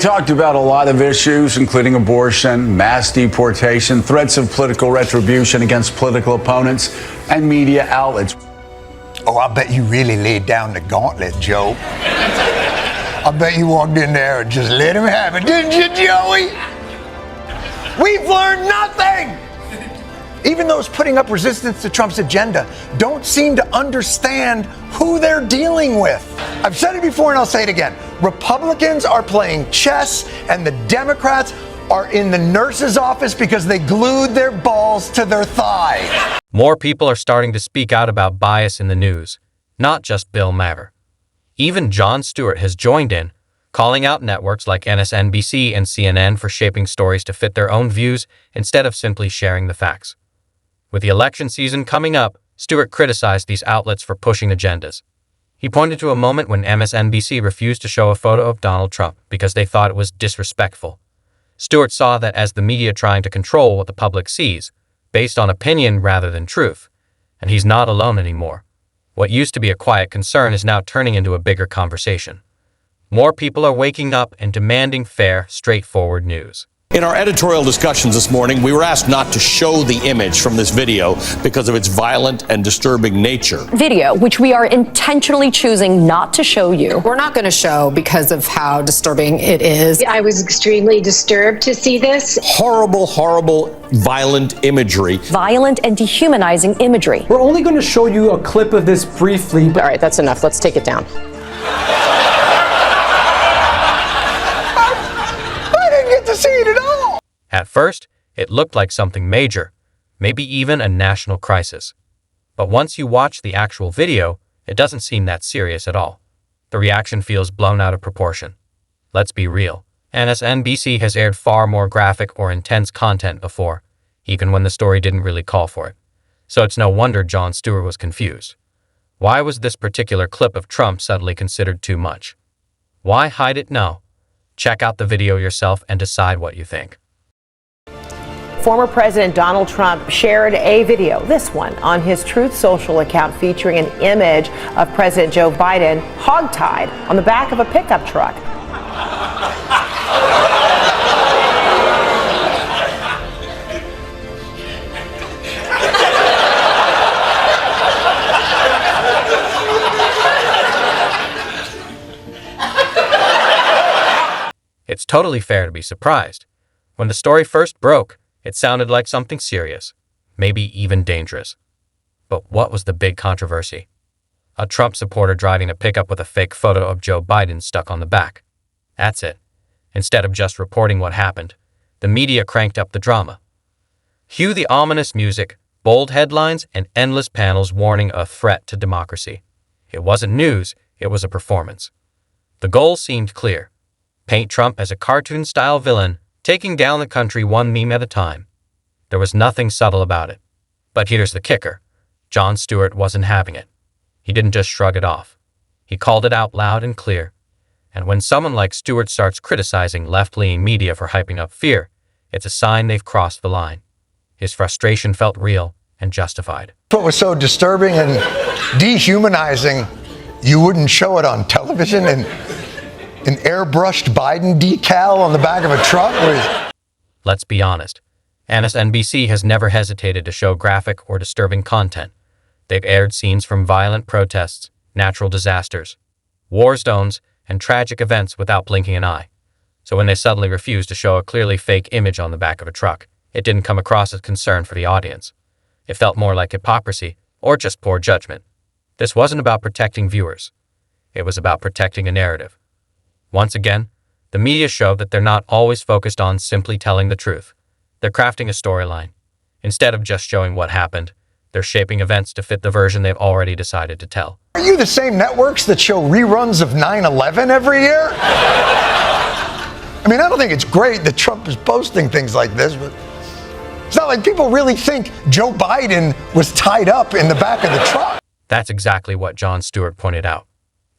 Talked about a lot of issues, including abortion, mass deportation, threats of political retribution against political opponents, and media outlets. Oh, I bet you really laid down the gauntlet, Joe. I bet you walked in there and just let him have it, didn't you, Joey? We've learned nothing! Even those putting up resistance to Trump's agenda don't seem to understand who they're dealing with. I've said it before and I'll say it again. Republicans are playing chess and the Democrats are in the nurse's office because they glued their balls to their thigh. More people are starting to speak out about bias in the news, not just Bill Maher. Even Jon Stewart has joined in, calling out networks like MSNBC and CNN for shaping stories to fit their own views instead of simply sharing the facts. With the election season coming up, Stewart criticized these outlets for pushing agendas. He pointed to a moment when MSNBC refused to show a photo of Donald Trump because they thought it was disrespectful. Stewart saw that as the media trying to control what the public sees, based on opinion rather than truth. And he's not alone anymore. What used to be a quiet concern is now turning into a bigger conversation. More people are waking up and demanding fair, straightforward news. In our editorial discussions this morning, we were asked not to show the image from this video because of its violent and disturbing nature. Video, which we are intentionally choosing not to show you. We're not going to show because of how disturbing it is. I was extremely disturbed to see this. Horrible, horrible, violent imagery. Violent and dehumanizing imagery. We're only going to show you a clip of this briefly. All right, that's enough. Let's take it down. To see it at all. At first, it looked like something major, maybe even a national crisis. But once you watch the actual video, it doesn't seem that serious at all. The reaction feels blown out of proportion. Let's be real. MSNBC has aired far more graphic or intense content before, even when the story didn't really call for it. So it's no wonder Jon Stewart was confused. Why was this particular clip of Trump suddenly considered too much? Why hide it now? Check out the video yourself and decide what you think. Former President Donald Trump shared a video, this one, on his Truth Social account featuring an image of President Joe Biden hogtied on the back of a pickup truck. It's totally fair to be surprised. When the story first broke, it sounded like something serious, maybe even dangerous. But what was the big controversy? A Trump supporter driving a pickup with a fake photo of Joe Biden stuck on the back. That's it. Instead of just reporting what happened, the media cranked up the drama. Cue the ominous music, bold headlines, and endless panels warning a threat to democracy. It wasn't news, it was a performance. The goal seemed clear. Paint Trump as a cartoon-style villain, taking down the country one meme at a time. There was nothing subtle about it. But here's the kicker. Jon Stewart wasn't having it. He didn't just shrug it off. He called it out loud and clear. And when someone like Stewart starts criticizing left-leaning media for hyping up fear, it's a sign they've crossed the line. His frustration felt real and justified. What was so disturbing and dehumanizing, you wouldn't show it on television and an airbrushed Biden decal on the back of a truck? Let's be honest. MSNBC has never hesitated to show graphic or disturbing content. They've aired scenes from violent protests, natural disasters, war zones, and tragic events without blinking an eye. So when they suddenly refused to show a clearly fake image on the back of a truck, it didn't come across as concern for the audience. It felt more like hypocrisy or just poor judgment. This wasn't about protecting viewers. It was about protecting a narrative. Once again, the media showed that they're not always focused on simply telling the truth. They're crafting a storyline. Instead of just showing what happened, they're shaping events to fit the version they've already decided to tell. Are you the same networks that show reruns of 9/11 every year? I mean, I don't think it's great that Trump is posting things like this, but it's not like people really think Joe Biden was tied up in the back of the truck. That's exactly what Jon Stewart pointed out.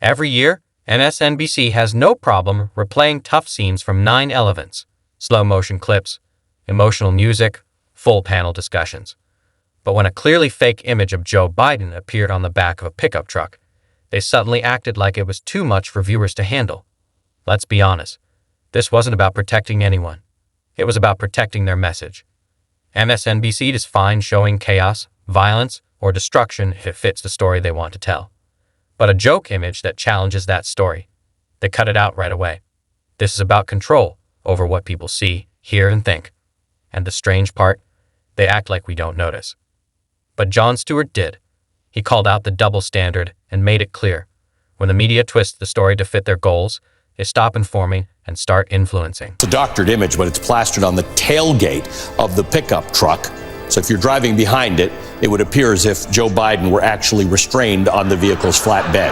Every year, MSNBC has no problem replaying tough scenes from 9/11, slow-motion clips, emotional music, full panel discussions. But when a clearly fake image of Joe Biden appeared on the back of a pickup truck, they suddenly acted like it was too much for viewers to handle. Let's be honest. This wasn't about protecting anyone. It was about protecting their message. MSNBC is fine showing chaos, violence, or destruction if it fits the story they want to tell. But a joke image that challenges that story, they cut it out right away. This is about control over what people see, hear, and think. And the strange part, they act like we don't notice. But Jon Stewart did. He called out the double standard and made it clear. When the media twists the story to fit their goals, they stop informing and start influencing. It's a doctored image, but it's plastered on the tailgate of the pickup truck. So if you're driving behind it, it would appear as if Joe Biden were actually restrained on the vehicle's flatbed.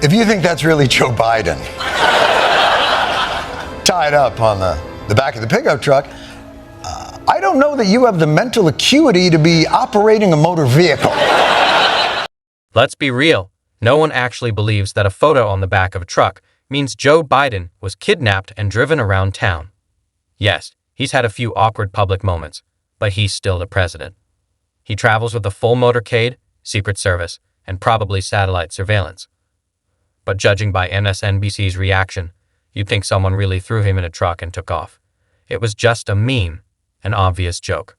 If you think that's really Joe Biden tied up on the back of the pickup truck, I don't know that you have the mental acuity to be operating a motor vehicle. Let's be real. No one actually believes that a photo on the back of a truck means Joe Biden was kidnapped and driven around town. Yes, he's had a few awkward public moments, but he's still the president. He travels with a full motorcade, Secret Service, and probably satellite surveillance. But judging by MSNBC's reaction, you'd think someone really threw him in a truck and took off. It was just a meme, an obvious joke.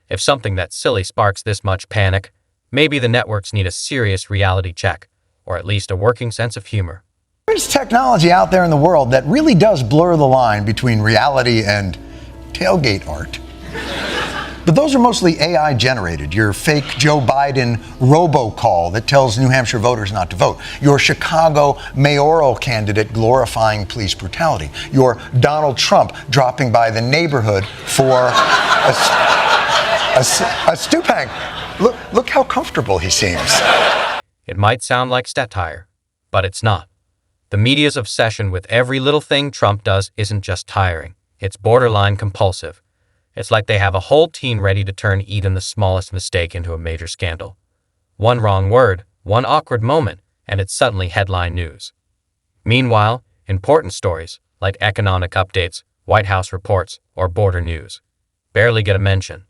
If something that silly sparks this much panic, maybe the networks need a serious reality check, or at least a working sense of humor. There's technology out there in the world that really does blur the line between reality and tailgate art. But those are mostly AI generated. Your fake Joe Biden robocall that tells New Hampshire voters not to vote. Your Chicago mayoral candidate glorifying police brutality. Your Donald Trump dropping by the neighborhood for a stew hang. Look how comfortable he seems. It might sound like satire, but it's not. The media's obsession with every little thing Trump does isn't just tiring. It's borderline compulsive. It's like they have a whole team ready to turn even the smallest mistake into a major scandal. One wrong word, one awkward moment, and it's suddenly headline news. Meanwhile, important stories, like economic updates, White House reports, or border news, barely get a mention.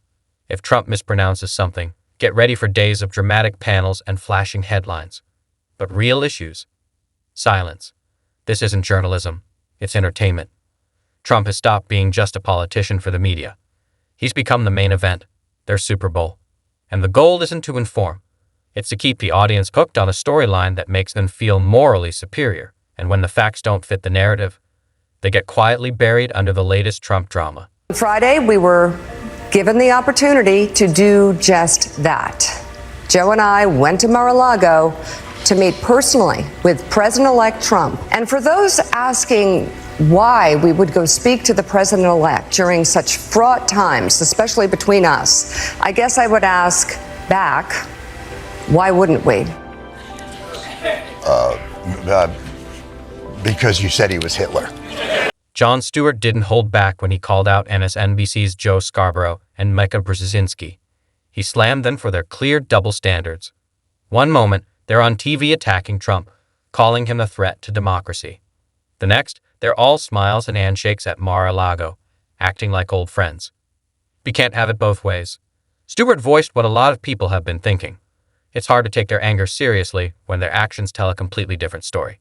If Trump mispronounces something, get ready for days of dramatic panels and flashing headlines. But real issues? Silence. This isn't journalism. It's entertainment. Trump has stopped being just a politician for the media. He's become the main event, their Super Bowl. And the goal isn't to inform. It's to keep the audience hooked on a storyline that makes them feel morally superior. And when the facts don't fit the narrative, they get quietly buried under the latest Trump drama. Friday, we were given the opportunity to do just that. Joe and I went to Mar-a-Lago to meet personally with President-elect Trump. And for those asking why we would go speak to the president-elect during such fraught times, especially between us, I guess I would ask back, why wouldn't we? Because you said he was Hitler. Jon Stewart didn't hold back when he called out MSNBC's Joe Scarborough and Micah Brzezinski. He slammed them for their clear double standards. One moment, they're on TV attacking Trump, calling him a threat to democracy. The next, they're all smiles and handshakes at Mar-a-Lago, acting like old friends. We can't have it both ways. Stewart voiced what a lot of people have been thinking. It's hard to take their anger seriously when their actions tell a completely different story.